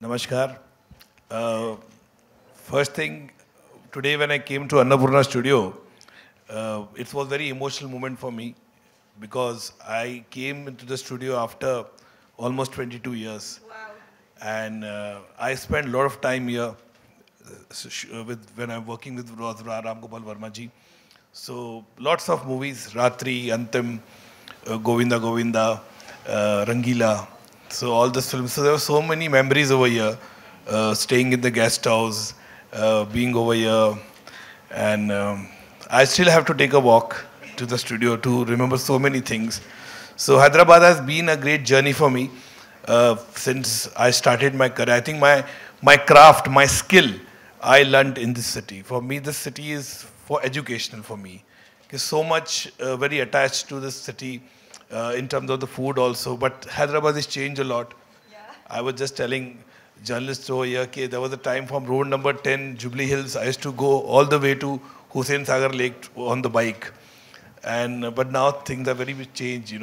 Namaskar. Uh, First thing, today when I came to Annapurna studio, it was very emotional moment for me because I came into the studio after almost 22 years. Wow. And I spent a lot of time here when I'm working with Ram Gopal Verma ji. So lots of movies, Ratri, Antim, Govinda Govinda, Rangila. So all the films. So there were so many memories over here, staying in the guest house, being over here, and I still have to take a walk to the studio to remember so many things. So Hyderabad has been a great journey for me since I started my career. I think my craft, my skill, I learned in this city. For me, this city is for educational for me. There's so much very attached to this city in terms of the food also. But Hyderabad has changed a lot. Yeah. I was just telling journalists over here that there was a time from road number 10, Jubilee Hills, I used to go all the way to Hussain Sagar Lake on the bike. And but now things are very much changed.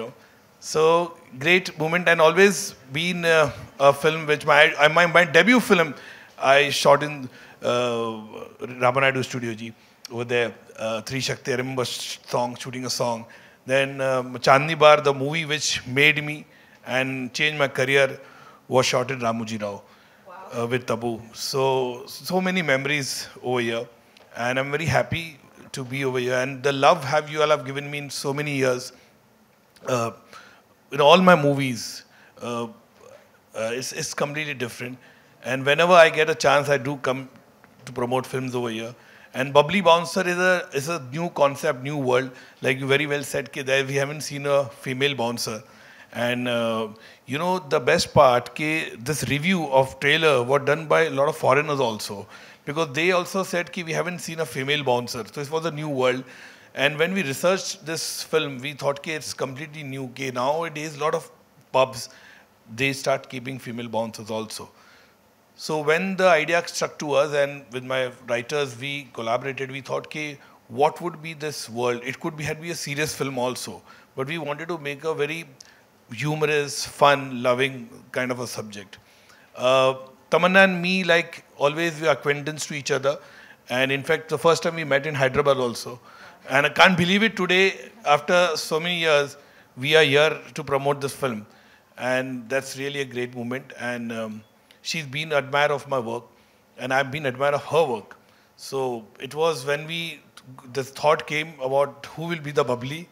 So great moment, and always been a film which my debut film I shot in Ramanaidu Studio Ji over there. Three Shakti, I remember shooting a song. Then Chandni Bar, the movie which made me and changed my career, was shot in Ramoji Rao. Wow. With Tabu. So many memories over here, and I'm very happy to be over here. And the love you all have given me in so many years, in all my movies, it's completely different. And whenever I get a chance, I do come to promote films over here. And Bubbly Bouncer is a new concept, new world. Like you very well said, we haven't seen a female bouncer. And the best part, this review of trailer was done by a lot of foreigners also. Because they also said we haven't seen a female bouncer. So it was a new world. And when we researched this film, we thought it's completely new. Nowadays, a lot of pubs, they start keeping female bouncers also. So when the idea struck to us, and with my writers, we collaborated, we thought, what would be this world? It could be a serious film also. But we wanted to make a very humorous, fun, loving kind of a subject. Tamanna and me, like always, we are acquaintance to each other. And in fact, the first time we met in Hyderabad also. And I can't believe it today, after so many years, we are here to promote this film. And that's really a great moment. And she's been an admirer of my work, and I've been an admirer of her work. So it was when this thought came about who will be the bubbly,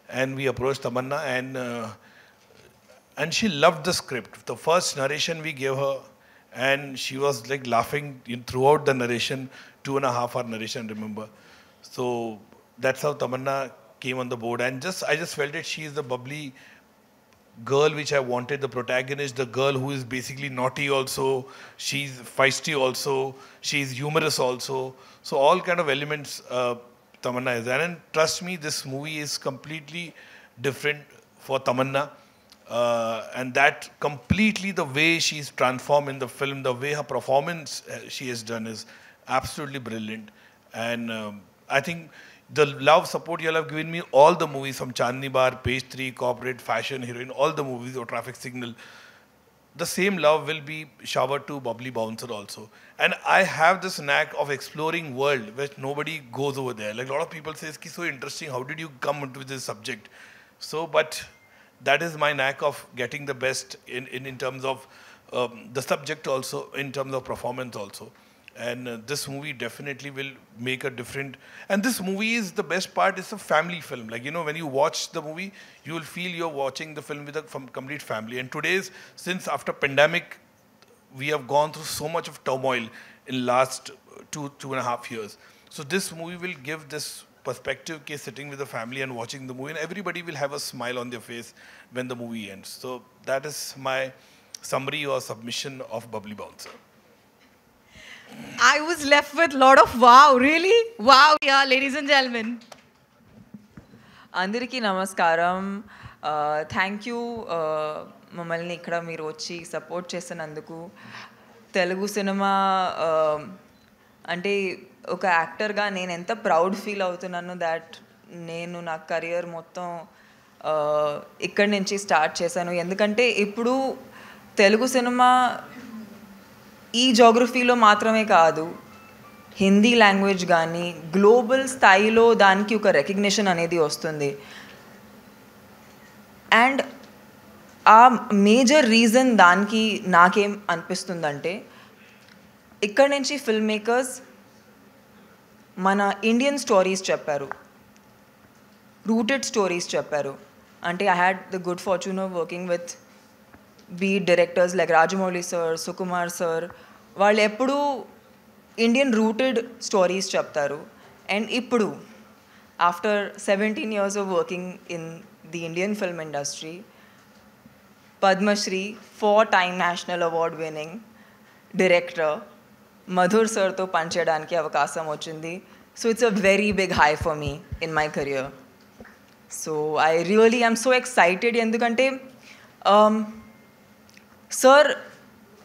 and we approached Tamanna, and she loved the script. The first narration we gave her, and she was like laughing throughout the narration, 2.5 hour narration, remember. So that's how Tamanna came on the board, and I just felt that she is the bubbly girl which I wanted, the protagonist, the girl who is basically naughty also, she's feisty also, she's humorous also. So all kind of elements Tamanna is. And trust me, this movie is completely different for Tamanna. And that completely the way she's transformed in the film, the way her performance she has done is absolutely brilliant. And I think the love, support you all have given me, all the movies from Chandni Bar, Page 3, Corporate, Fashion, Heroine, all the movies or Traffic Signal, the same love will be showered to Bubbly Bouncer also. And I have this knack of exploring world which nobody goes over there. Like a lot of people say, it's so interesting, how did you come into this subject? So, but that is my knack of getting the best in terms of the subject also, in terms of performance also. And this movie definitely will make a different. And this movie is the best part. It's a family film. Like when you watch the movie, you will feel you're watching the film with a complete family. And today's, since after pandemic, we have gone through so much of turmoil in last 2.5 years. So this movie will give this perspective, sitting with the family and watching the movie, and everybody will have a smile on their face when the movie ends. So that is my summary or submission of Bubbly Bouncer. I was left with a lot of wow, really? Wow, yeah, ladies and gentlemen. Andariki namaskaram. Thank you మమ్మల్ని ఇక్కడ మీరు వచ్చి support చేసినందుకు. Telugu cinema అంటే ఒక యాక్టర్గా నేను ఎంత ప్రౌడ్ ఫీల్ అవుతున్నాను దట్ నేను నా కెరియర్ మొత్తం ఇక్కడి నుంచి స్టార్ట్ చేశాను. ఎందుకంటే ఇప్పుడు తెలుగు సినిమా ఈ జోగ్రఫీలో మాత్రమే కాదు, హిందీ లాంగ్వేజ్ కానీ గ్లోబల్ స్థాయిలో దానికి ఒక రికగ్నిషన్ అనేది వస్తుంది. అండ్ ఆ మేజర్ రీజన్ దానికి నాకేం అనిపిస్తుందంటే, ఇక్కడ నుంచి ఫిల్మ్ మేకర్స్ మన ఇండియన్ స్టోరీస్ చెప్పారు, రూటెడ్ స్టోరీస్ చెప్పారు. అంటే I had the good fortune of working with beat directors like Rajamouli sir, Sukumar sir. వాళ్ళు ఎప్పుడూ ఇండియన్ రూటెడ్ స్టోరీస్ చెప్తారు. అండ్ ఇప్పుడు after 17 years of working in the Indian film industry, Padmashri 4-time national award winning director Madhur సార్తో పనిచేయడానికి అవకాశం వచ్చింది. So it's a very big high for me in my career. So I really I'm so excited. ఎందుకంటే sir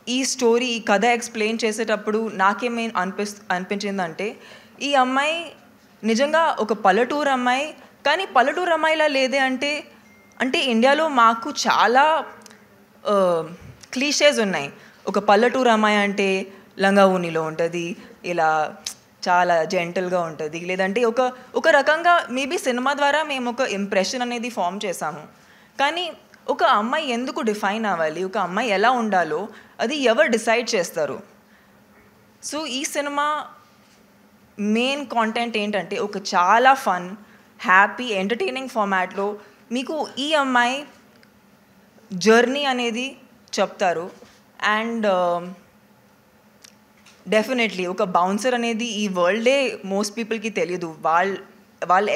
ఈ story, ఈ కథ explain చేసేటప్పుడు నాకేమీ అనిపించిందంటే, ఈ అమ్మాయి నిజంగా ఒక పల్లెటూరు అమ్మాయి, కానీ పల్లెటూరు అమ్మాయిలా లేదే అంటే ఇండియాలో మాకు చాలా క్లీషేస్ ఉన్నాయి. ఒక పల్లెటూరు అమ్మాయి అంటే లంగా ఊనిలో ఉంటుంది, ఇలా చాలా జెంటల్గా ఉంటుంది, లేదంటే ఒక రకంగా మేబీ సినిమా ద్వారా మేము ఒక ఇంప్రెషన్ అనేది ఫామ్ చేసాము. కానీ ఒక అమ్మాయి ఎందుకు డిఫైన్ అవ్వాలి, ఒక అమ్మాయి ఎలా ఉండాలో అది ఎవరు డిసైడ్ చేస్తారు? సో ఈ సినిమా మెయిన్ కాంటెంట్ ఏంటంటే, ఒక చాలా ఫన్, హ్యాపీ, ఎంటర్టైనింగ్ ఫార్మాట్లో మీకు ఈ అమ్మాయి జర్నీ అనేది చెప్తారు. అండ్ డెఫినెట్లీ ఒక బౌన్సర్ అనేది ఈ వరల్డే మోస్ట్ పీపుల్కి తెలియదు. వాళ్ళు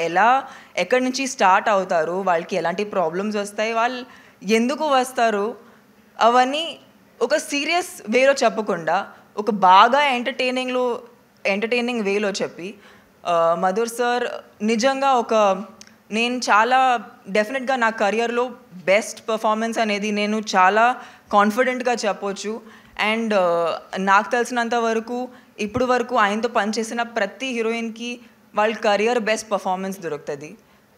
ఎక్కడి నుంచి స్టార్ట్ అవుతారు, వాళ్ళకి ఎలాంటి ప్రాబ్లమ్స్ వస్తాయి, వాళ్ళు ఎందుకు వస్తారు, అవన్నీ ఒక సీరియస్ వేలో చెప్పకుండా ఒక బాగా ఎంటర్టైనింగ్ వేలో చెప్పి, మధుర్ సార్ నిజంగా నేను చాలా డెఫినెట్గా నా కెరియర్లో బెస్ట్ పర్ఫార్మెన్స్ అనేది నేను చాలా కాన్ఫిడెంట్గా చెప్పొచ్చు. అండ్ నాకు తెలిసినంత వరకు ఇప్పుడు వరకు ఆయనతో పనిచేసిన ప్రతి హీరోయిన్కి వాళ్ళ కెరియర్ బెస్ట్ పర్ఫార్మెన్స్ దొరుకుతుంది.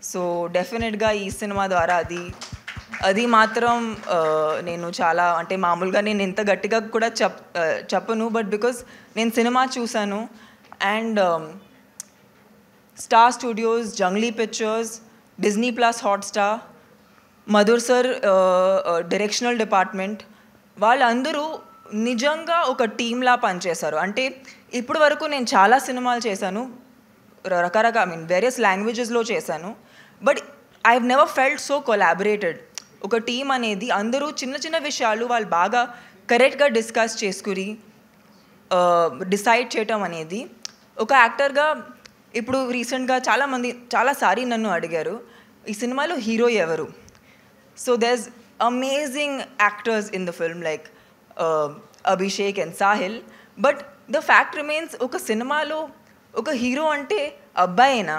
సో డెఫినెట్గా ఈ సినిమా ద్వారా అది మాత్రం నేను చాలా, అంటే మామూలుగా నేను ఇంత గట్టిగా కూడా చెప్పను, బట్ బికాజ్ నేను సినిమా చూశాను. And star studios, Junglee pictures, Disney plus Hotstar, Madhur sir directional department, వాళ్ళందరూ నిజంగా ఒక టీమ్లా పనిచేశారు. అంటే ఇప్పుడు వరకు నేను చాలా సినిమాలు చేశాను, రకరకాల వేరియస్ లాంగ్వేజెస్లో చేశాను, but I have never felt so collaborated. ఒక టీమ్ అనేది అందరూ చిన్న చిన్న విషయాలు వాళ్ళు బాగా కరెక్ట్గా డిస్కస్ చేసుకుని డిసైడ్ చేయటం అనేది. ఒక యాక్టర్గా ఇప్పుడు రీసెంట్గా చాలాసారి నన్ను అడిగారు, ఈ సినిమాలో హీరో ఎవరు? So there's amazing actors in the film like Abhishek and Sahil, but the fact remains, ఒక సినిమాలో ఒక హీరో అంటే అబ్బాయినా?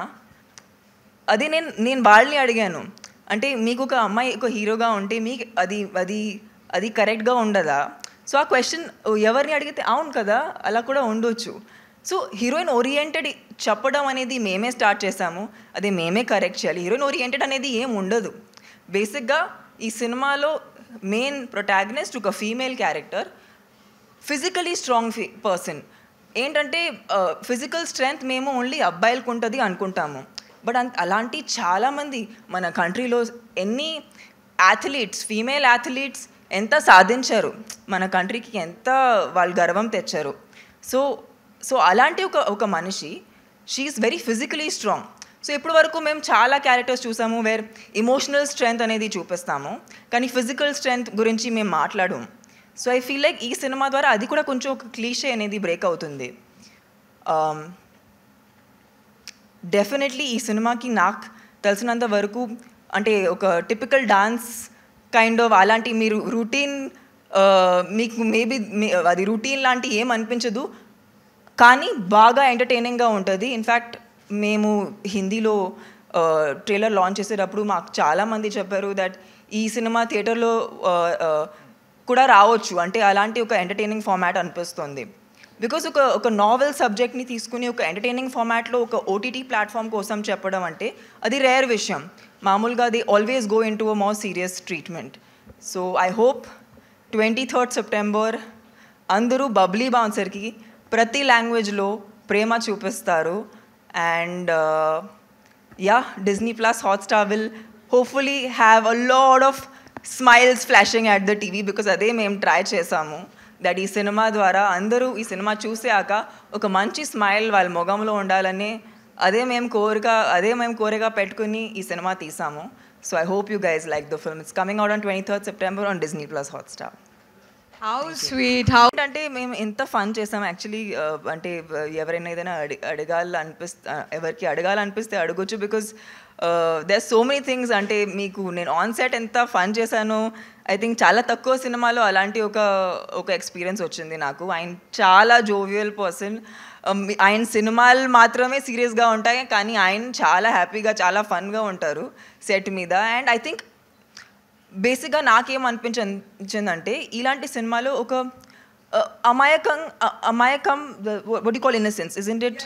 అది నేను వాళ్ళని అడిగాను, అంటే మీకు ఒక అమ్మాయి ఒక హీరోగా ఉంటే మీకు అది కరెక్ట్గా ఉండదా? సో ఆ క్వశ్చన్ ఎవరిని అడిగితే అవును కదా, అలా కూడా ఉండొచ్చు. సో హీరోయిన్ ఓరియంటెడ్ చెప్పడం అనేది మేమే స్టార్ట్ చేసాము, అది మేమే కరెక్ట్ చేయాలి. హీరోయిన్ ఓరియంటెడ్ అనేది ఏం ఉండదు. బేసిక్గా ఈ సినిమాలో మెయిన్ ప్రొటాగనిస్ట్ ఒక female character, physically strong person. ఏంటంటే ఫిజికల్ స్ట్రెంగ్త్ మేము ఓన్లీ అబ్బాయిలకు ఉంటుంది అనుకుంటాము, బట్ అలాంటి చాలామంది మన కంట్రీలో ఎన్ని అథ్లీట్స్, ఫీమేల్ అథ్లీట్స్ ఎంత సాధించారు, మన కంట్రీకి ఎంత వాళ్ళు గర్వం తెచ్చారు. సో అలాంటి ఒక మనిషి, she is very physically strong. So ఇప్పటి వరకు మేము చాలా క్యారెక్టర్స్ చూసాము వేర్ ఇమోషనల్ స్ట్రెంగ్త్ అనేది చూపిస్తాము, కానీ ఫిజికల్ స్ట్రెంగ్త్ గురించి మేము మాట్లాడము. సో ఐ ఫీల్ లైక్ ఈ సినిమా ద్వారా అది కూడా కొంచెం ఒక క్లీషే అనేది బ్రేక్ అవుతుంది. డెఫినెట్లీ ఈ సినిమాకి నాకు తెలిసినంత వరకు, అంటే ఒక టిపికల్ డాన్స్ కైండ్ ఆఫ్ అలాంటి మీరు రొటీన్, మీకు మేబీ అది రొటీన్ లాంటి ఏం అనిపించదు, కానీ బాగా ఎంటర్టైనింగ్గా ఉంటుంది. ఇన్ఫ్యాక్ట్ మేము హిందీలో ట్రైలర్ లాంచ్ చేసేటప్పుడు మాకు చాలామంది చెప్పారు దట్ ఈ సినిమా థియేటర్లో కూడా రావచ్చు, అంటే అలాంటి ఒక ఎంటర్టైనింగ్ ఫార్మాట్ అనిపిస్తుంది. బికాజ్ ఒక నావెల్ సబ్జెక్ట్ని తీసుకుని ఒక ఎంటర్టైనింగ్ ఫార్మాట్లో ఒక ఓటీటీ ప్లాట్ఫామ్ కోసం చెప్పడం అంటే అది రేర్ విషయం. మామూలుగా they always go in to a more serious treatment. So I hope 23rd September అందరూ బబ్లీ బౌన్సర్కి ప్రతి లాంగ్వేజ్లో ప్రేమ చూపిస్తారు. And yeah, Disney Plus Hotstar will hopefully have a lot of smiles flashing at the TV because అదే మేము try చేసాము. That ఈ cinema ద్వారా అందరూ ఈ సినిమా చూసాక ఒక మంచి స్మైల్ వాళ్ళ మొగంలో ఉండాలని అదే మేము కోరిక పెట్టుకుని ఈ సినిమా తీసాము. So I hope you guys like the film. It's coming out on 23rd September on Disney Plus Hotstar. How sweet. How అంటే మేము ఎంత ఫన్ చేసాం యాక్చువల్లీ. అంటే ఎవరైనా ఏదైనా ఎవరికి అడగాలనిపిస్తే అడగొచ్చు. Because they are so many things. అంటే మీకు నేను ఆన్ సెట్ ఎంత ఫన్ చేశాను, ఐ థింక్ చాలా తక్కువ సినిమాలో అలాంటి ఒక ఎక్స్పీరియన్స్ వచ్చింది నాకు. ఆయన చాలా జోవియల్ పర్సన్. ఆయన సినిమాలు మాత్రమే సీరియస్గా ఉంటాయి, కానీ ఆయన చాలా హ్యాపీగా చాలా ఫన్గా ఉంటారు సెట్ మీద. అండ్ ఐ థింక్ బేసిక్గా నాకేమనిపించిందంటే ఇలాంటి సినిమాలో ఒక అమాయకం what you call innocence, isn't it?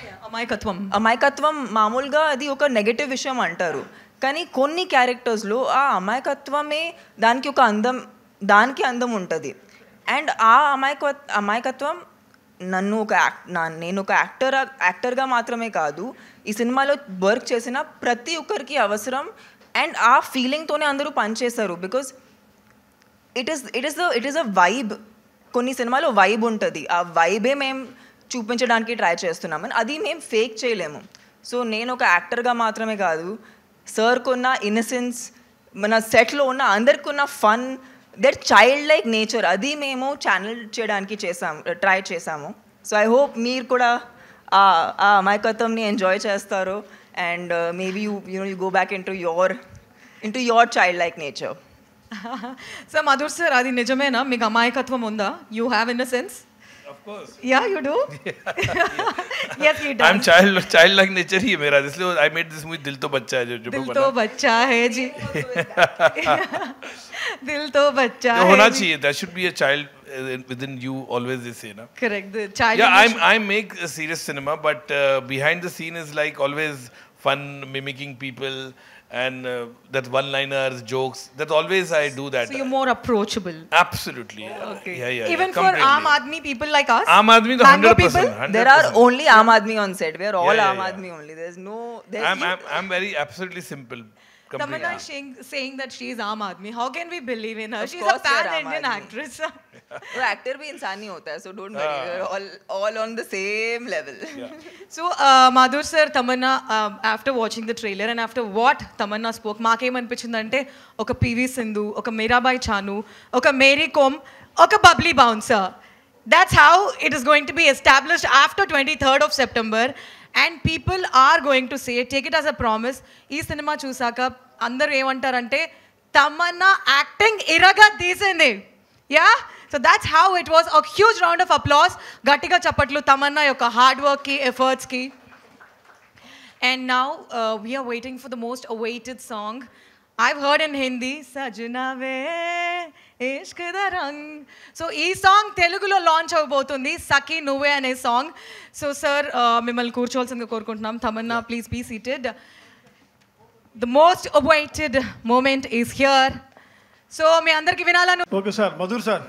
అమాయకత్వం మామూలుగా అది ఒక నెగటివ్ విషయం అంటారు, కానీ కొన్ని క్యారెక్టర్స్లో ఆ అమాయకత్వమే దానికి అందం ఉంటుంది. అండ్ ఆ అమాయకత్వం నేను ఒక యాక్టర్గా మాత్రమే కాదు, ఈ సినిమాలో వర్క్ చేసిన ప్రతి ఒక్కరికి అవసరం. అండ్ ఆ ఫీలింగ్తోనే అందరూ పనిచేస్తారు. Because it is a vibe. కొన్ని సినిమాలో వైబ్ ఉంటుంది, ఆ వైబే మేము చూపించడానికి ట్రై చేస్తున్నామని అది మేము ఫేక్ చేయలేము. సో నేను ఒక యాక్టర్గా మాత్రమే కాదు, సార్కున్న ఇన్నసెన్స్, మన సెట్లో ఉన్న అందరికి ఉన్న fun, that child like nature, అది మేము ఛానల్ చేయడానికి ట్రై చేసాము. సో ఐ హోప్ మీరు కూడా ఆ అమాయకత్వంని ఎంజాయ్ చేస్తారు. And maybe you go back into your childlike nature. So Madhur sir, adi nijamena meeku amayakatvam unda? You have innocence? Of course. Yeah, you do. Yes, he does. I'm childlike nature ही मेरा. इसलिए I made this movie दिल तो बच्चा है जो दिल तो बच्चा है जी. दिल तो बच्चा है. होना चाहिए. There should be a child within you, always they say, na? Correct. The child. Yeah, I make a serious cinema, but behind the scene is like always fun, mimicking people, and that one-liners, jokes. That always I do that. So you're more approachable. Absolutely. Okay. Yeah. Even for Aam Aadmi people like us. Aam Aadmi to 100%. There are only Aam Aadmi on set. We are all Aam Aadmi only. There's no. I'm very absolutely simple. Tamanna is saying that she is Aam Aadmi. How can we believe in her? Of She's a course we are pan-Indian Aam Aadmi. actress. वो actor भी इंसान ही होता है, so don't worry. We're all on the same level. Yeah. So Madhur sir, Tamanna, after watching the trailer and after what Tamanna spoke, మాకేమనిపించిందంటే ఒక PV Sindhu, ఒక మీరాబాయి చాను, ఒక మేరీ కోమ్, ఒక bubbly bouncer. That's how it is going to be established after 23rd of September. And people are going to say it, take it as a promise. ఈ cinema చూసాక అందరూ ఏమంటారంటే Tamannaah acting ఇరగా తీసింది. Yeah? So that's how it was. A huge round of applause. Gattiga chapatlu Tamanna yokka hard work ki, efforts ki. And now we are waiting for the most awaited song. I've heard in Hindi, Sajna ve ishq da rang. So ee song Telugulo launch avbotundi, Saki Nuve ane song. So sir, mimmalni kurcholsinga korukuntunnam. Tamanna, please be seated. The most awaited moment is here. So me andarki vinalanu. Okay sir, Madhur sir.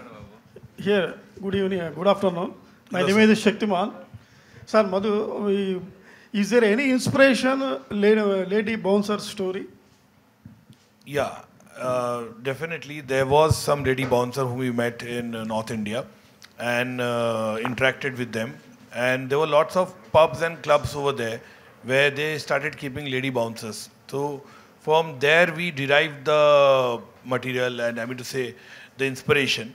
Here, good evening, good afternoon. My name is Shaktiman. Sir, Madhu, is there any inspiration Lady Bouncer story? Yeah, definitely. There was some lady bouncer whom we met in North India and interacted with them. And there were lots of pubs and clubs over there where they started keeping lady bouncers. So from there we derived the material and I mean to say the inspiration.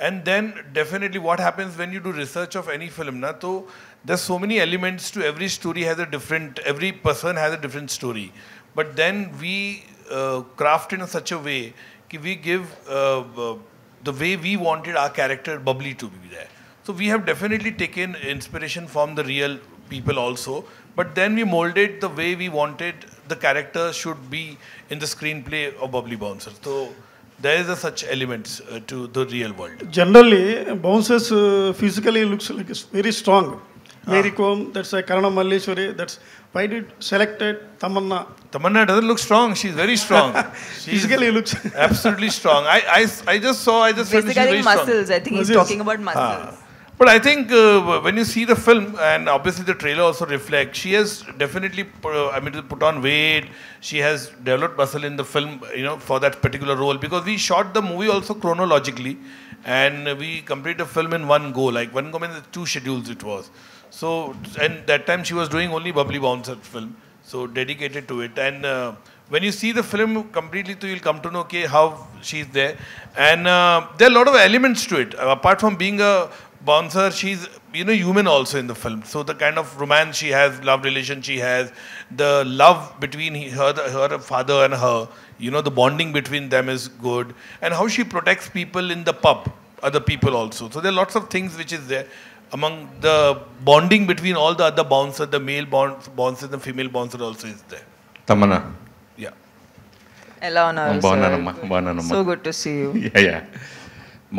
And then definitely what happens when you do research of any film, na, so there's so many elements to every story every person has a different story. But then we craft in such a way that we give the way we wanted our character bubbly to be there. So we have definitely taken inspiration from the real people also, but then we molded the way we wanted the character should be in the screenplay of Bubbly Bouncer. So there is such elements to the real world. Generally, bouncers physically looks like it's very strong. Mary Kom, that's a Karana Malleshwari, that's why did selected Tamanna? Tamanna doesn't look strong, she's very strong. Physically looks absolutely strong. I just felt she's very muscles, strong. I think he's talking about muscles. But I think when you see the film, and obviously the trailer also reflects, she has definitely, put on weight. She has developed muscle in the film, for that particular role. Because we shot the movie also chronologically, and we completed the film in one go. Like one go means 2 schedules it was. So, and that time she was doing only Bubbly Bouncer film, so dedicated to it. And when you see the film completely, so you'll come to know, okay, how she's there. And there are a lot of elements to it. Apart from being a bouncer, she's human also in the film. So the kind of romance she has, love relation she has, the love between her father and her, the bonding between them is good, and how she protects people in the pub, other people also. So there are lots of things which is there among the bonding between all the other bouncer, the male bouncer, the female bouncer also is there. Tamana. Yeah. ఎలా ఉన్నారు? బాగున్నానమ్మా. So good to see you. Yeah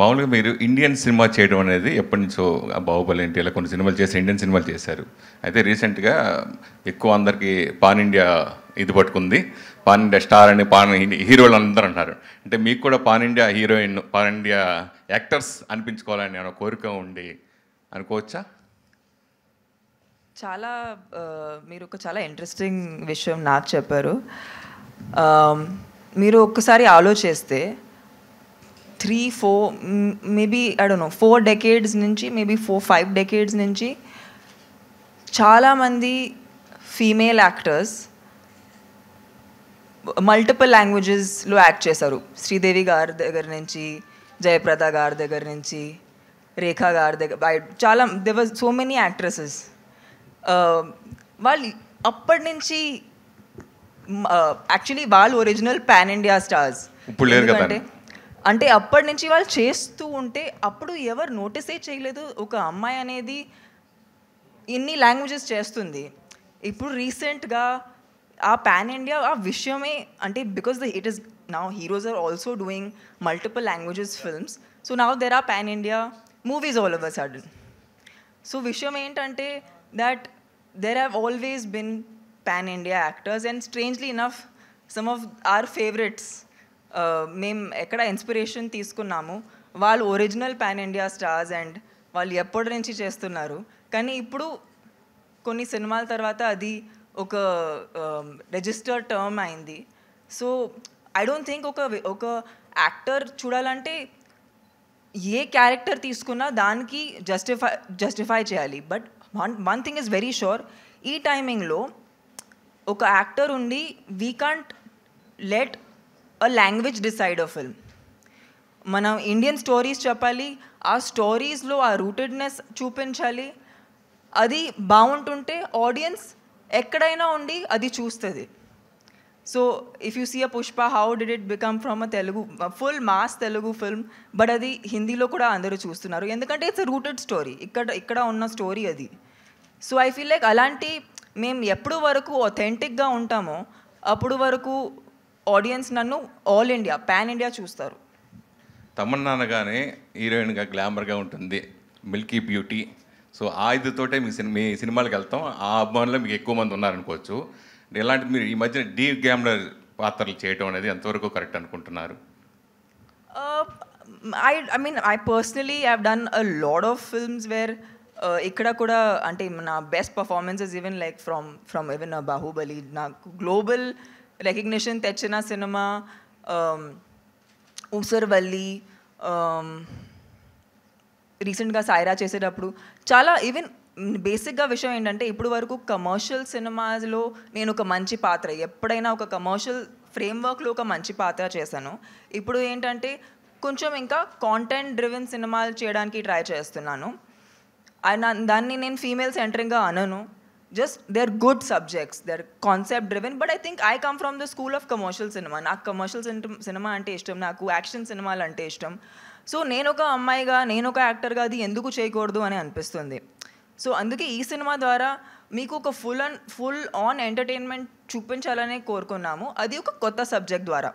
మామూలుగా మీరు Indian cinema చేయడం అనేది ఎప్పటి నుంచో, బాహుబలి ఏంటి ఇలా కొన్ని సినిమాలు చేసి ఇండియన్ సినిమాలు చేశారు. అయితే రీసెంట్గా ఎక్కువ అందరికీ పాన్ ఇండియా ఇది పట్టుకుంది. పాన్ ఇండియా స్టార్ అని హీరోలు అందరూ అంటారు. అంటే మీకు కూడా pan India heroine, pan India actors అనిపించుకోవాలని ఒక కోరిక ఉండి అనుకోవచ్చా? చాలా మీరు ఒక చాలా ఇంట్రెస్టింగ్ విషయం నాకు చెప్పారు. మీరు ఒక్కసారి ఆలోచిస్తే 3-4 maybe I don't know 4 decades నుంచి, మేబీ 4-5 డెకేడ్స్ నుంచి చాలామంది ఫీమేల్ యాక్టర్స్ మల్టిపుల్ లాంగ్వేజెస్లో యాక్ట్ చేశారు. శ్రీదేవి గారి దగ్గర నుంచి, జయప్రద గారి దగ్గర నుంచి, రేఖా గారి దగ్గర, చాలా there were so many actresses. వాళ్ళు అప్పటి నుంచి యాక్చువల్లీ వాళ్ళు ఒరిజినల్ పాన్ ఇండియా స్టార్స్. అంటే అప్పటి నుంచి వాళ్ళు చేస్తూ ఉంటే అప్పుడు ఎవరు నోటీసే చేయలేదు ఒక అమ్మాయి అనేది ఇన్ని లాంగ్వేజెస్ చేస్తుంది. ఇప్పుడు రీసెంట్గా ఆ పాన్ ఇండియా ఆ విషయమే, అంటే because it is now heroes are also doing multiple languages films. So now there are pan India movies all over sudden. సో విషయం ఏంటంటే that there have always been pan India actors, and strangely enough some of our favourites మేము ఎక్కడ inspiration తీసుకున్నాము వాళ్ళు original pan India stars, and వాళ్ళు ఎప్పటి నుంచి చేస్తున్నారు. కానీ ఇప్పుడు కొన్ని సినిమాల తర్వాత అది ఒక రిజిస్టర్డ్ టర్మ్ అయింది. సో ఐ డోంట్ థింక్ ఒక యాక్టర్ చూడాలంటే ఏ క్యారెక్టర్ తీసుకున్నా దానికి జస్టిఫై చేయాలి. But one thing is very sure, ఈ టైమింగ్లో ఒక యాక్టర్ ఉండి we can't let a language decide a film. మనం ఇండియన్ స్టోరీస్ చెప్పాలి, ఆ స్టోరీస్లో ఆ రూటెడ్నెస్ చూపించాలి. అది బాగుంటుంటే ఆడియన్స్ ఎక్కడైనా ఉండి అది చూస్తుంది. So if you see a Pushpa, how did it become from a Telugu full mass Telugu film, but అది హిందీలో కూడా అందరూ చూస్తున్నారు ఎందుకంటే ఇట్స్ అ రూటెడ్ స్టోరీ, ఇక్కడ ఉన్న స్టోరీ అది. సో ఐ ఫీల్ లైక్ అలాంటి మేము ఎప్పుడు వరకు ఒథెంటిక్గా ఉంటామో అప్పుడు వరకు ఆడియన్స్ నన్ను ఆల్ ఇండియా, పాన్ ఇండియా చూస్తారు. తమన్నా అనగానే హీరోయిన్గా గ్లామర్గా ఉంటుంది, మిల్కీ బ్యూటీ. సో ఆ ఇదితోటే మీ సినిమాలకు వెళ్తాం. ఆ అభిమానులు మీకు ఎక్కువ మంది ఉన్నారనుకోవచ్చు. ఎలాంటి మీరు ఈ మధ్య డీ గ్లామర్ పాత్రలు చేయడం అనేది ఎంతవరకు కరెక్ట్ అనుకుంటున్నారు? I mean I personally have done a lot of films where ఇక్కడ కూడా అంటే నా best performances even like from even Baahubali నాకు గ్లోబల్ రికగ్నిషన్ తెచ్చిన సినిమా, ఊసర్వల్లి, రీసెంట్గా సాయిరా చేసేటప్పుడు చాలా ఈవెన్ బేసిక్గా విషయం ఏంటంటే ఇప్పుడు వరకు కమర్షియల్ సినిమాలో నేను ఒక మంచి పాత్ర, ఎప్పుడైనా ఒక కమర్షియల్ ఫ్రేమ్వర్క్లో ఒక మంచి పాత్ర చేశాను. ఇప్పుడు ఏంటంటే కొంచెం ఇంకా కాంటెంట్ డ్రివెన్ సినిమాలు చేయడానికి ట్రై చేస్తున్నాను. దాన్ని నేను ఫీమేల్ సెంటరింగ్గా అనను, just they are good subjects, they are concept driven. But I think I come from the school of commercial cinema. నాకు కమర్షియల్ సినిమా అంటే ఇష్టం, నాకు యాక్షన్ సినిమాలు అంటే ఇష్టం. సో నేను ఒక అమ్మాయిగా, నేను ఒక యాక్టర్గా అది ఎందుకు చేయకూడదు అని అనిపిస్తుంది. సో అందుకే ఈ సినిమా ద్వారా మీకు ఒక ఫుల్ ఆన్ ఎంటర్టైన్మెంట్ చూపించాలని కోరుకున్నాము. అది ఒక కొత్త సబ్జెక్ట్ ద్వారా,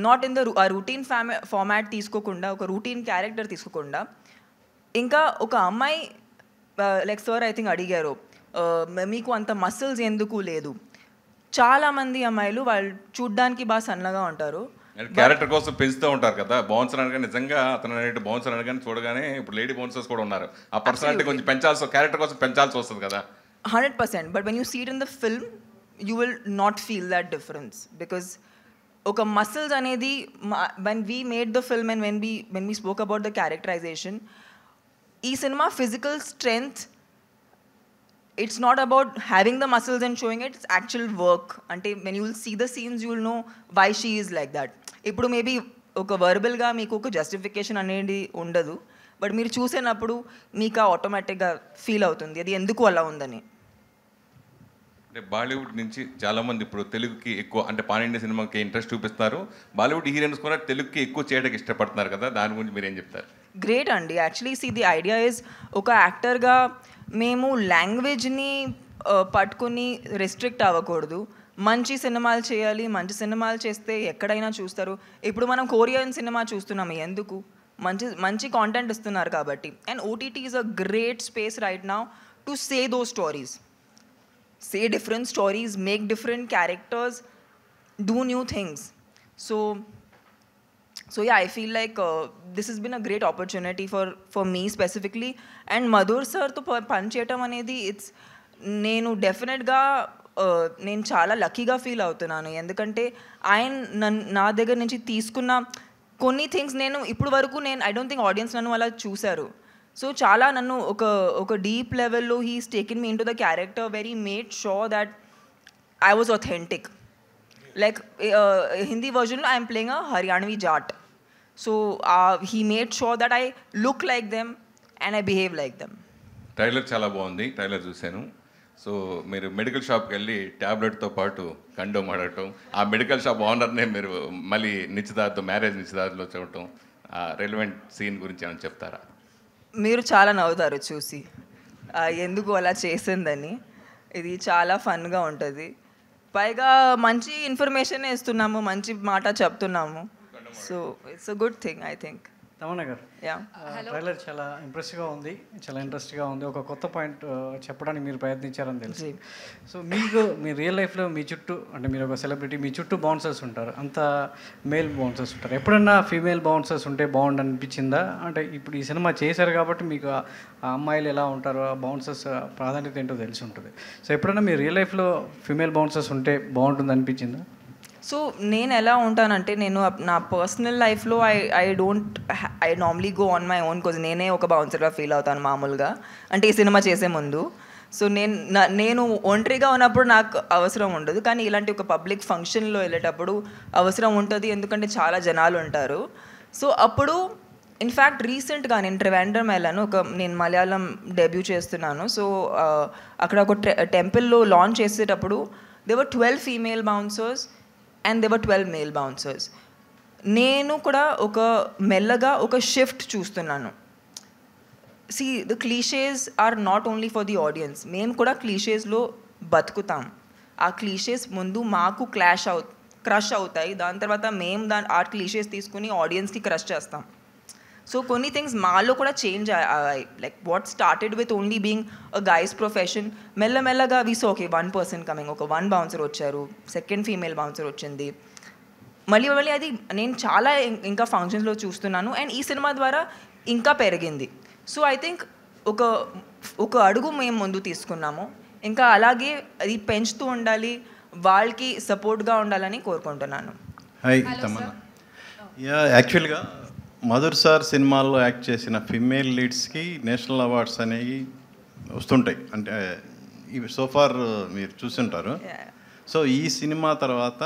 not in the routine format తీసుకోకుండా, ఒక రూటీన్ క్యారెక్టర్ తీసుకోకుండా. ఇంకా ఒక అమ్మాయి లైక్ సార్ ఐ థింక్ అడిగారు మీకు అంత మసిల్స్ ఎందుకు లేదు. చాలామంది అమ్మాయిలు వాళ్ళు చూడ్డానికి బాగా సన్నగా ఉంటారు, క్యారెక్టర్ కోసం పెంచుతూ ఉంటారు కదా, బౌన్సర్ అనగానే నిజంగా అతను అనేటి బౌన్సర్ అనగానే చూడగానే ఇప్పుడు లేడీ బౌన్సర్స్ కూడా ఉన్నారు, ఆ పర్సనాలిటీ కొంచెం పెంచాల్సి, క్యారెక్టర్ కోసం పెంచాల్సి వస్తుంది కదా. 100%. But when you see it in the film, you will not feel that difference because okay, muscles anedi when we made the film and when we spoke about the characterization, ee cinema physical strength, it's not about having the muscles and showing it, it's actual work. Ante when you will see the scenes, you will know why she is like that. Ippudu maybe oka verbal ga meeku oka justification anedi undadu, but మీరు చూసేనప్పుడు మీకు ఆటోమేటిక్గా feel అవుతుంది అది ఎందుకు అలా ఉందని. అంటే బాలీవుడ్ నుంచి చాలామంది ఇప్పుడు తెలుగుకి ఎక్కువ, అంటే పాన్ ఇండియా సినిమాకి ఇంట్రెస్ట్ చూపిస్తారు, బాలీవుడ్ హీరోయిన్స్ కూడా తెలుగుకి ఎక్కువ చేయడానికి ఇష్టపడుతున్నారు కదా, దాని గురించి మీరు ఏం చెప్తారు? గ్రేట్ అండి. Actually see the idea is, ఒక యాక్టర్గా మేము లాంగ్వేజ్ని పట్టుకుని రెస్ట్రిక్ట్ అవ్వకూడదు, మంచి సినిమాలు చేయాలి, మంచి సినిమాలు చేస్తే ఎక్కడైనా చూస్తారు. ఇప్పుడు మనం కొరియన్ సినిమా చూస్తున్నాము, ఎందుకు? మంచి మంచి కాంటెంట్ ఇస్తున్నారు కాబట్టి. And OTT is a great space right now to say those stories, say different stories, make different characters, do new things. So yeah, I feel like this has been a great opportunity for me specifically. And Madhur sir to panchetam anedi, it's nenu definite ga నేను చాలా లక్కీగా feel అవుతున్నాను, ఎందుకంటే ఆయన నా దగ్గర నుంచి తీసుకున్న కొన్ని థింగ్స్ నేను ఇప్పుడు వరకు ఐ డోంట్ థింక్ ఆడియన్స్ నన్ను అలా చూశారు. సో చాలా నన్ను ఒక డీప్ లెవెల్లో he's taken me into the character where he made sure that I was authentic. Like Hindi వర్జన్లో I'm playing a Haryanvi Jat, so he made sure that I look like them and I behave like them. Trailer చాలా బాగుంది, trailer చూశాను. So మీరు medical షాప్కి వెళ్ళి ట్యాబ్లెట్తో పాటు condom ఆడటం, ఆ మెడికల్ షాప్ ఓనర్నే మీరు మళ్ళీ మ్యారేజ్ నిశ్చితార్థంలో చూడటం, ఆ రెలవెంట్ సీన్ గురించి ఏమైనా చెప్తారా? మీరు చాలా నవ్వుతారు చూసి ఎందుకు అలా చేసిందని. ఇది చాలా ఫన్గా ఉంటుంది, పైగా మంచి ఇన్ఫర్మేషన్ ఇస్తున్నాము, మంచి మాట చెప్తున్నాము. So it's a good thing I think. Tamannaah గారు, ట్రైలర్ చాలా ఇంప్రెసివ్గా ఉంది, చాలా ఇంట్రెస్ట్గా ఉంది. ఒక కొత్త పాయింట్ చెప్పడానికి మీరు ప్రయత్నించారని తెలుసు. సో మీకు మీ రియల్ లైఫ్లో మీ చుట్టూ, అంటే మీరు ఒక సెలబ్రిటీ, మీ చుట్టూ బౌన్సర్స్ ఉంటారు, అంత మేల్ బౌన్సర్స్ ఉంటారు. ఎప్పుడన్నా ఫీమేల్ బౌన్సర్స్ ఉంటే బాగుండు అనిపించిందా? అంటే ఇప్పుడు ఈ సినిమా చేశారు కాబట్టి మీకు ఆ అమ్మాయిలు ఎలా ఉంటారో, ఆ బౌన్సర్స్ ప్రాధాన్యత ఏంటో తెలిసి ఉంటుంది. సో ఎప్పుడన్నా మీ రియల్ లైఫ్లో ఫీమేల్ బౌన్సర్స్ ఉంటే బాగుంటుంది అనిపించిందా? సో నేను ఎలా ఉంటానంటే, నేను నా పర్సనల్ లైఫ్లో I normally go on my own, because నేనే ఒక బౌన్సర్గా ఫీల్ అవుతాను మామూలుగా, అంటే ఈ సినిమా చేసే ముందు. సో నేను ఒంటరిగా ఉన్నప్పుడు నాకు అవసరం ఉండదు, కానీ ఇలాంటి ఒక పబ్లిక్ ఫంక్షన్లో వెళ్ళేటప్పుడు అవసరం ఉంటుంది, ఎందుకంటే చాలా జనాలు ఉంటారు. సో అప్పుడు ఇన్ఫ్యాక్ట్ రీసెంట్గా నేను ట్రివాండ్రం వెళ్ళాను, నేను మలయాళం డెబ్యూ చేస్తున్నాను. సో అక్కడ ఒక టెంపుల్లో లాంచ్ చేసేటప్పుడు there were 12 female bouncers and there were 12 male bouncers. నేను కూడా ఒక మెల్లగా ఒక షిఫ్ట్ చూస్తున్నాను. See, the clichés are not only for the audience. మేము కూడా క్లీషేస్లో బతుకుతాం. ఆ క్లీషేస్ ముందు మాకు క్రష్ అవుతాయి, దాని తర్వాత మేము ఆ క్లీషేస్ తీసుకుని ఆడియన్స్కి క్రష్ చేస్తాం. సో కొన్ని థింగ్స్ మాలో కూడా చేంజ్ అయ్యాయి. Like what started with only being a guys profession, మెల్లమెల్లగా we so okay 1 person coming, ఒక 1 bouncer వచ్చారు, సెకండ్ ఫీమేల్ బౌన్సర్ వచ్చింది, మళ్ళీ అది నేను చాలా ఇంకా ఫంక్షన్స్లో చూస్తున్నాను. అండ్ ఈ సినిమా ద్వారా ఇంకా పెరిగింది. సో ఐ థింక్ ఒక అడుగు మేము ముందు తీసుకున్నాము, ఇంకా అలాగే అది పెంచుతూ ఉండాలి, వాళ్ళకి సపోర్ట్గా ఉండాలని కోరుకుంటున్నాను. హాయ్ తమన్నా. యాక్చువల్గా మధుర్ సార్ సినిమాల్లో యాక్ట్ చేసిన ఫిమేల్ లీడ్స్కి నేషనల్ అవార్డ్స్ అనేవి వస్తుంటాయి, అంటే ఇవి సోఫార్ మీరు చూస్తుంటారు. సో ఈ సినిమా తర్వాత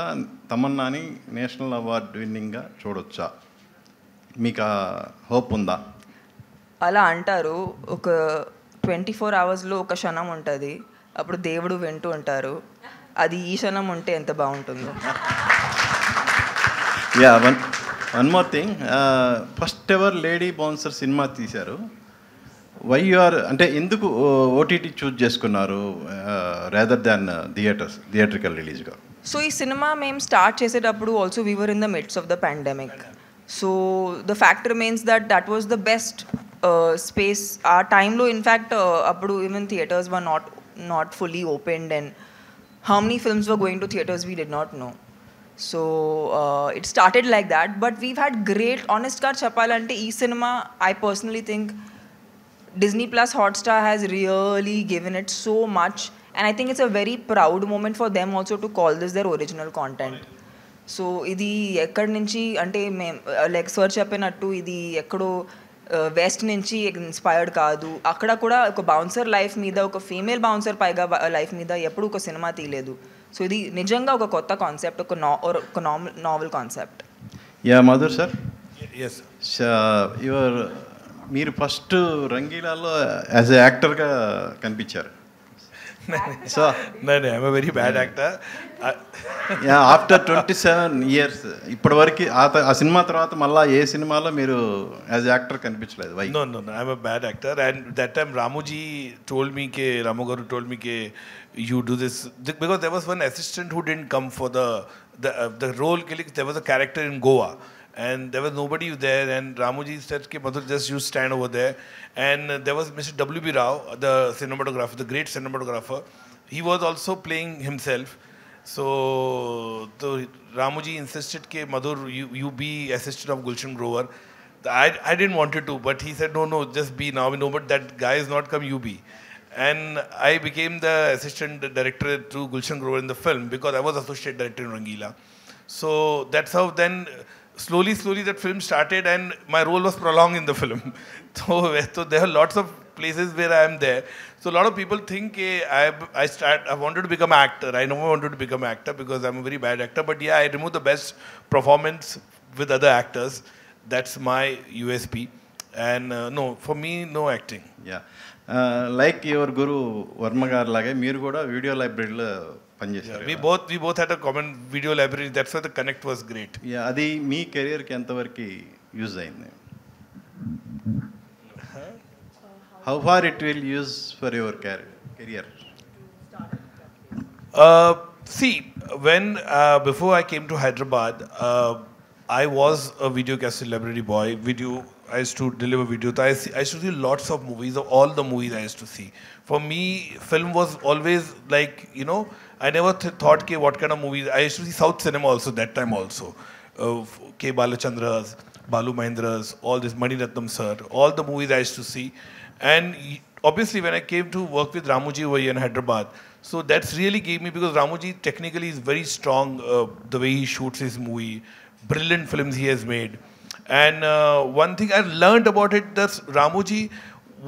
తమన్నాని నేషనల్ అవార్డ్ విన్నింగ్గా చూడొచ్చా? మీకు ఆ హోప్ ఉందా? అలా అంటారు, ఒక 24 hours ఒక క్షణం ఉంటుంది, అప్పుడు దేవుడు వింటూ ఉంటారు, అది ఈ క్షణం ఉంటే ఎంత బాగుంటుందో. Yeah, one more thing, first ever lady bouncer cinema తీశారు. వై యు ఆర్, అంటే ఎందుకు ఓటీటీ చూజ్ చేసుకున్నారు రాదర్ దాన్ థియేట్రికల్ రిలీజ్గా? సో ఈ సినిమా మేము స్టార్ట్ చేసేటప్పుడు also we were in the mids of the pandemic. So the fact remains that was the best space ఆ టైంలో. In fact అప్పుడు even theatres were not fully opened and how many films were going to theaters we did not know. So it started like that. But we've had great, ఆనెస్ట్గా చెప్పాలంటే ఈ సినిమా I personally think Disney Plus Hotstar has really given it so much, and I think it's a very proud moment for them also to call this their original content. So ఇది ఎక్కడి నుంచి అంటే మేము like sir చెప్పినట్టు ఇది ఎక్కడో west నుంచి inspired కాదు. అక్కడ కూడా ఒక బౌన్సర్ లైఫ్ మీద, ఒక ఫీమేల్ బౌన్సర్ పైగా లైఫ్ మీద ఎప్పుడు ఒక సినిమా తీయలేదు. సో ఇది నిజంగా ఒక కొత్త కాన్సెప్ట్, ఒక novel concept. Yeah Madhur sir, as your మీరు ఫస్ట్ రంగీలాలో యాజ్ ఎ యాక్టర్గా కనిపించారు. So I'm a very bad actor. After 27 years ఇప్పటివరకు ఆ సినిమా తర్వాత మళ్ళీ ఏ సినిమాలో మీరు యాజ్ యాక్టర్ కనిపించలేదు? Why? No, I'm a bad actor. And that time Ramuji told me Ramu Garu told me you do this because there was one assistant who didn't come for the role. There was a character in Goa and there was nobody there, and Ramuji said Madhur, just you stand over there. And there was Mr. W.B. Rao, the cinematographer, the great cinematographer. He was also playing himself. So Ramuji insisted Madhur, you be assistant of Gulshan Grover. I didn't want to, but he said no, just be now. We know, but that guy is not come, you be. And I became the assistant director to Gulshan Grover in the film because I was associate director in Rangila. So that's how then slowly that film started, and my role was prolonged in the film. So there are lots of places where I am there. So a lot of people think I wanted to become an actor. I never wanted to become an actor because I'm a very bad actor. But yeah, I remove the best performance with other actors. That's my USP. And no, for me, no acting. Yeah like your guru Varma garu లాగే మీరు కూడా video లైబ్రరీలో పనిచేశారు. We both had a common video library. That's why the connect was great. Yeah అది మీ కెరియర్కి ఎంతవరకు use అయింది? How far it will use for your career? See, when before I came to Hyderabad, I was a video cassette library boy. I used to deliver video. I used to see lots of movies, of all the movies I used to see. For me, film was always like, I never thought what kind of movies. I used to see South cinema also that time also. K. Balachandras, Balu Mahindras, all this, Mani Ratnam sir, all the movies I used to see. And obviously when I came to work with Ramuji over here in Hyderabad, so that's really gave me, because Ramuji technically is very strong, the way he shoots his movie, brilliant films he has made. And one thing I learned about it, that Ramuji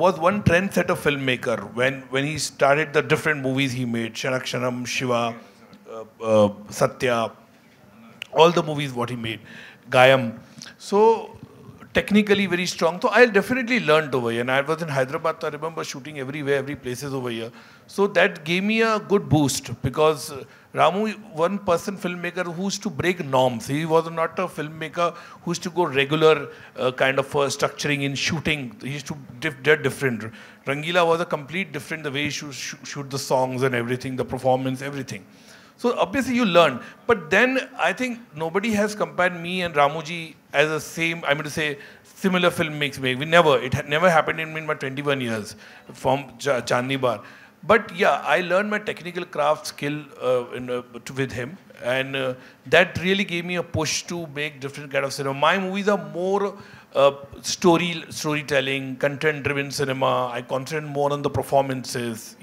was one trendsetter filmmaker when he started the different movies he made, Shanakshanam, Shiva, Satya, all the movies what he made, Gayam. So technically very strong. So I definitely learned over here. And I was in Hyderabad, I remember shooting everywhere, every places over here. So that gave me a good boost, because Ramu, one person filmmaker who used to break norms. He was not a filmmaker who used to go regular kind of structuring in shooting. He used to different. Rangila was a complete different, the way he shoot the songs and everything, the performance, everything. So obviously you learn. But then I think nobody has compared me and Ramuji as the same, I mean to say, similar filmmakers make. It never happened in my 21 years from Chandni Bar. But yeah, I learned my technical craft skill with him, and that really gave me a push to make different kind of cinema. My movies are more storytelling, content-driven cinema. I concentrate more on the performances,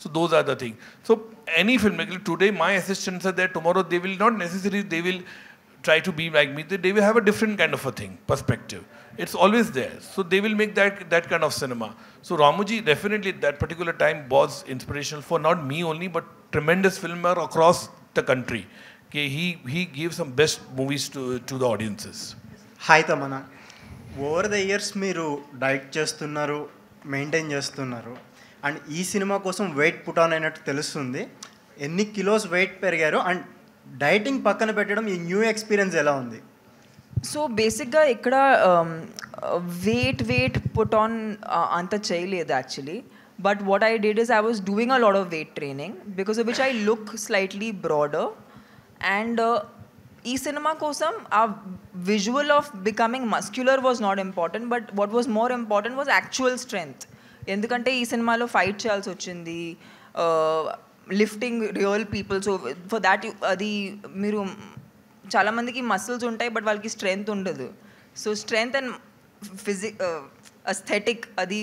So those are the things. So any filmmaker today, my assistants are there. Tomorrow they will not necessarily, they will try to be like me. They will have a different kind of a thing, perspective. It's always there. So they will make that kind of cinema. So Ramuji definitely at that particular time was inspirational for not me only, but tremendous filmer across the country. Okay, he gave some best movies to the audiences. Hi Tamana. Over the years మీరు diet చేస్తున్నారు, maintain చేస్తున్నారు, and ఈ cinema కోసం weight put on అయినట్టు తెలుస్తుంది. ఎన్ని kilos wait పెరిగారు, and dieting పక్కన పెట్టడం ఈ న్యూ ఎక్స్పీరియన్స్ ఎలా ఉంది? సో బేసిక్గా ఇక్కడ వెయిట్ పుట్ ఆన్ అంత చేయలేదు actually. But what I did is I was doing a lot of weight training, because of which I look slightly broader. And ఈ సినిమా కోసం ఆ visual of becoming muscular was not important, but what was more important was actual strength. ఎందుకంటే ఈ సినిమాలో fight చేయాల్సి వచ్చింది, lifting real people. So for that అది మీరు చాలామందికి మసిల్స్ ఉంటాయి బట్ వాళ్ళకి స్ట్రెంగ్త్ ఉండదు. సో స్ట్రెంగ్త్ అండ్ అస్థెటిక్ అది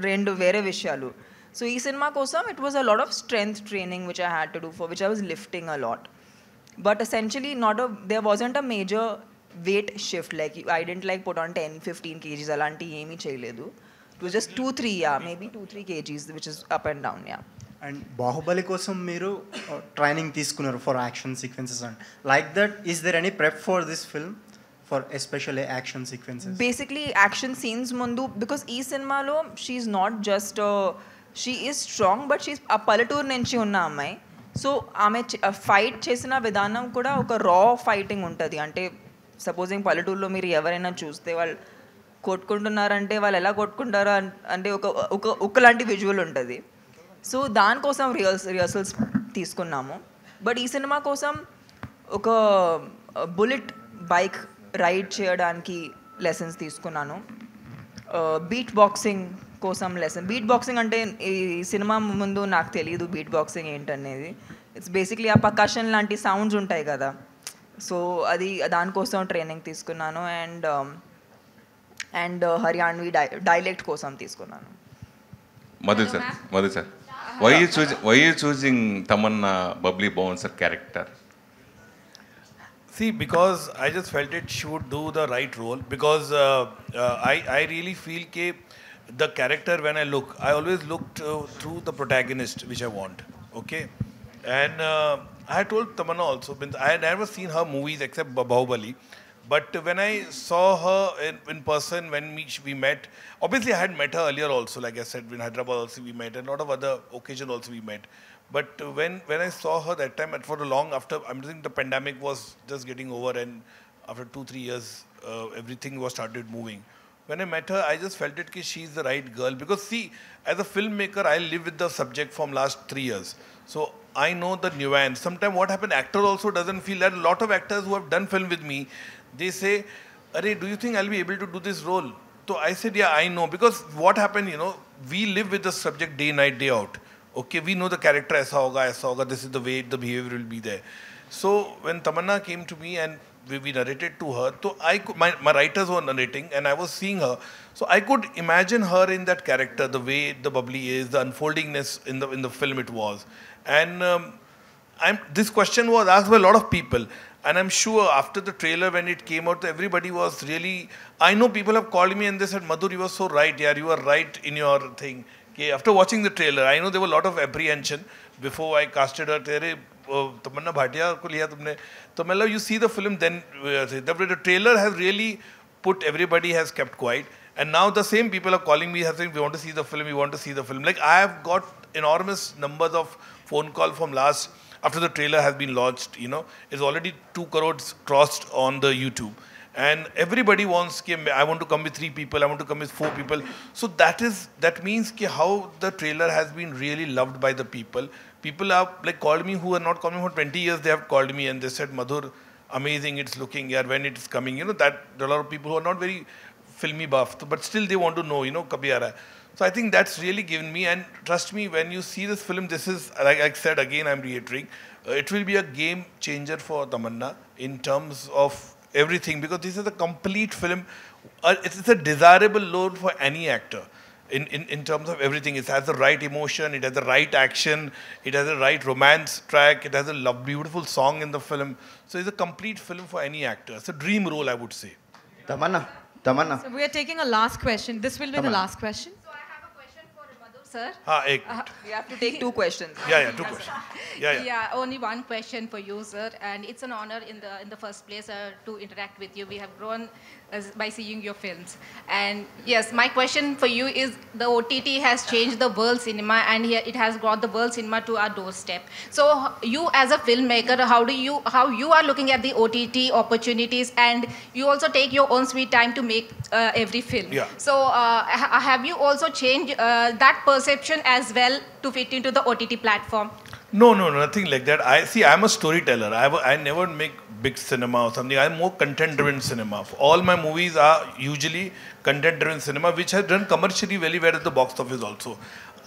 రెండు వేరే విషయాలు. సో ఈ సినిమా కోసం it was a lot of strength training which I had to do for which I was lifting a lot. But essentially there wasn't a major weight shift, like I didn't like put on 10-15 kgs alanti emi cheyaledu. It was just 2-3 maybe 2-3 kgs which is up and down. And Baahubali కోసం మీరు training తీసుకున్నారు for action sequences and like that is there any prep for this film for especially action sequences? Basically action scenes mundu, because ee cinema lo she is not just she is strong but she's a palletoor nunchi unna ammai. So ఆమె fight చేసిన విధానం కూడా ఒక రా fighting ఉంటుంది. అంటే supposing పల్లెటూరులో మీరు ఎవరైనా చూస్తే వాళ్ళు కొట్టుకుంటున్నారంటే వాళ్ళు ఎలా కొట్టుకుంటారో అంటే ఒక లాంటి విజువల్ ఉంటుంది. సో దానికోసం రిహర్సల్స్ తీసుకున్నాము. బట్ ఈ సినిమా కోసం ఒక బుల్లెట్ బైక్ రైడ్ చేయడానికి లెసన్స్ తీసుకున్నాను. బీట్ బాక్సింగ్ కోసం లెసన్. బీట్ బాక్సింగ్ అంటే ఈ సినిమా ముందు నాకు తెలియదు బీట్ బాక్సింగ్ ఏంటనేది. ఇట్స్ బేసిక్లీ ఆ పర్కషన్ లాంటి సౌండ్స్ ఉంటాయి కదా, సో అది దానికోసం ట్రైనింగ్ తీసుకున్నాను. అండ్ హర్యాణవి డైలెక్ట్ కోసం తీసుకున్నాను. Madhu sir why you choosing Tamanna bubbly bouncer character? See, because I just felt it she would do the right role, because I really feel ke the character, when I always looked through the protagonist which I want, okay? And I had told Tamanna also, I had never seen her movies except Bahubali, but when I saw her in person, when we met, obviously I had met her earlier also, like I said, in Hyderabad also we met, and a lot of other occasions also we met. But when I saw her that time, for a long after, I'm thinking the pandemic was just getting over, and after 2-3 years, everything was started moving. When I met her, I just felt it that she's the right girl. Because see, as a filmmaker, I live with the subject from last 3 years. So I know the nuance. Sometimes what happens, actor also doesn't feel that. A lot of actors who have done film with me, they say, "Arey, do you think I'll be able to do this role?" So I said, yeah, I know. Because what happened, we live with the subject day, night, day out. Okay, we know the character, aisa hoga, this is the way the behavior will be there. So when Tamanna came to me and we narrated to her, so my writers were narrating and I was seeing her, so I could imagine her in that character, the way the bubbly is, the unfoldingness in the film it was. And this question was asked by a lot of people, and I'm sure after the trailer when it came out, everybody was really, I know people have called me and they said, "Madhur, you were so right, yeah, you were right in your thing." Okay, after watching the trailer, I know there were a lot of apprehension before I casted her. Tamanna Bhatia ko liya tumne. So you see the film, then the trailer has really put, everybody has kept quiet, and now the same people are calling me saying, "We want to see the film, we want to see the film." Like I have got enormous numbers of phone call from last, after the trailer has been launched, it's already 2 crores crossed on the YouTube. And everybody wants, I want to come with 3 people, I want to come with 4 people. So that means how the trailer has been really loved by the people. People have like called me who are not coming for 20 years, they have called me and they said, "Madhur, amazing, it's looking, when it is coming." That there are a lot of people who are not very filmy buff, but still they want to know, kabhi aa raha hai. So I think that's really given me, and trust me, when you see this film, this is, like I said again, I'm reiterating, it will be a game changer for Tamanna in terms of everything, because this is a complete film. It's a desirable role for any actor in terms of everything. It has the right emotion, it has the right action, it has the right romance track, it has a beautiful song in the film. So it's a complete film for any actor. It's a dream role, I would say. Tamanna. So we are taking a last question. This will be the last question. So I have a question for Madhur sir. You have to take 2 questions. Yeah, 2 questions. Yeah, only one question for you, sir. And it's an honor in the first place to interact with you. We have grown by seeing your films. And yes, my question for you is, the OTT has changed the world cinema, and it has brought the world cinema to our doorstep. So you as a filmmaker, how you are looking at the OTT opportunities, and you also take your own sweet time to make every film. Yeah. So have you also changed that perception as well to fit into the OTT platform? No, nothing like that. I'm a storyteller. I never make big cinema or something. I'm more content-driven cinema. All my movies are usually content-driven cinema, which has done commercially very well at the box office also.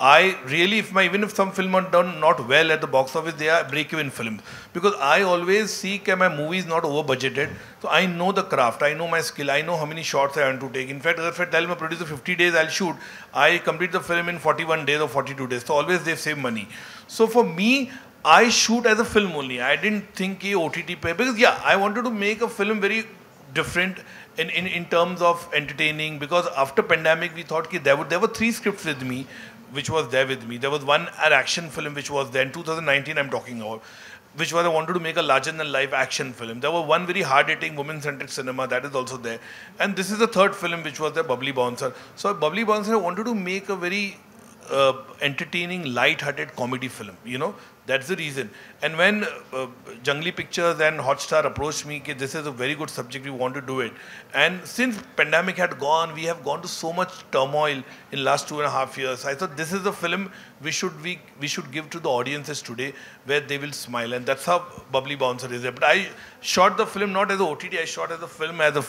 I really, even if some film are done not well at the box office, they are break-even films. Because I always see that my movie is not over-budgeted. So I know the craft, I know my skill, I know how many shots I want to take. In fact, if I tell my producer 50 days I'll shoot, I complete the film in 41 days or 42 days. So always they save money. So for me, I shoot as a film only. I didn't think OTT pay, because I wanted to make a film very different in terms of entertaining, because after pandemic we thought that there were 3 scripts with me which was there with me. There was one an action film which was there in 2019 I'm talking about, which was I wanted to make a larger than life action film. There was one very hard hitting women centric cinema that is also there, and this is the 3rd film which was the Bubbly Bouncer. So Bubbly Bouncer I wanted to make a very entertaining, light-hearted comedy film, that's the reason. And when Jungly Pictures and Hotstar approached me, this is a very good subject, we want to do it. And since pandemic had gone, we have gone to so much turmoil in last 2.5 years. I thought this is the film we should give to the audiences today, where they will smile, and that's how Bubbly Bouncer is there. But I shot the film not as a OTT, I shot as a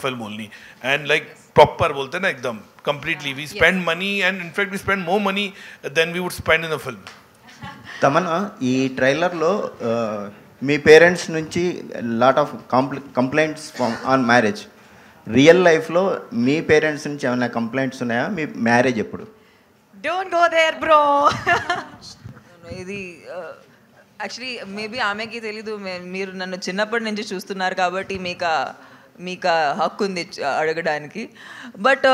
film only, and like proper bolte na ekdam completely. We spend money, and in fact we spend more money than we would spend in a film. Tamannaah, ఈ ట్రైలర్లో మీ parents నుంచి lot of complaints on marriage. Real లైఫ్లో మీ parents నుంచి ఏమైనా complaints ఉన్నాయా? మీ మ్యారేజ్ ఎప్పుడు? Don't go there bro. ఇది యాక్చువల్లీ మేబీ ఆమెకి తెలీదు, మీరు నన్ను చిన్నప్పటి నుంచి చూస్తున్నారు కాబట్టి మీకు హక్కు ఉంది అడగడానికి. But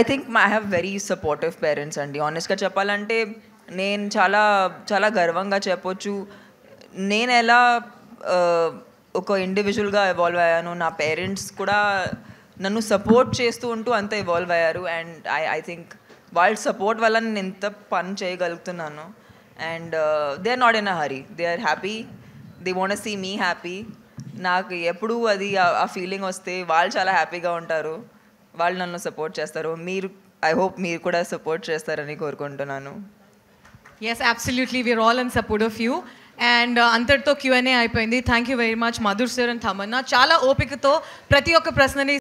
I think I have very supportive parents అండి. ఆనెస్ట్గా చెప్పాలంటే నేను చాలా చాలా గర్వంగా చెప్పొచ్చు, నేను ఎలా ఒక ఇండివిజువల్గా ఎవాల్వ్ అయ్యాను, నా పేరెంట్స్ కూడా నన్ను సపోర్ట్ చేస్తూ ఉంటూ అంత ఎవాల్వ్ అయ్యారు. అండ్ ఐ థింక్ వాళ్ళ సపోర్ట్ వల్ల నేను ఎంత పని చేయగలుగుతున్నాను. And they are not in a hurry, they are happy, they want see me happy. నాకు ఎప్పుడు అది ఆ ఫీలింగ్ వస్తే వాళ్ళు చాలా హ్యాపీగా ఉంటారు, వాళ్ళు నన్ను సపోర్ట్ చేస్తారు. ఐ హోప్ మీరు కూడా సపోర్ట్ చేస్తారని కోరుకుంటున్నాను. Yes, absolutely. We're all in support of you. And అంతటితో Q&A అయిపోయింది. Thank you very much, Madhur sir and Tamanna. చాలా ఓపికతో ప్రతి ఒక్క ప్రశ్నని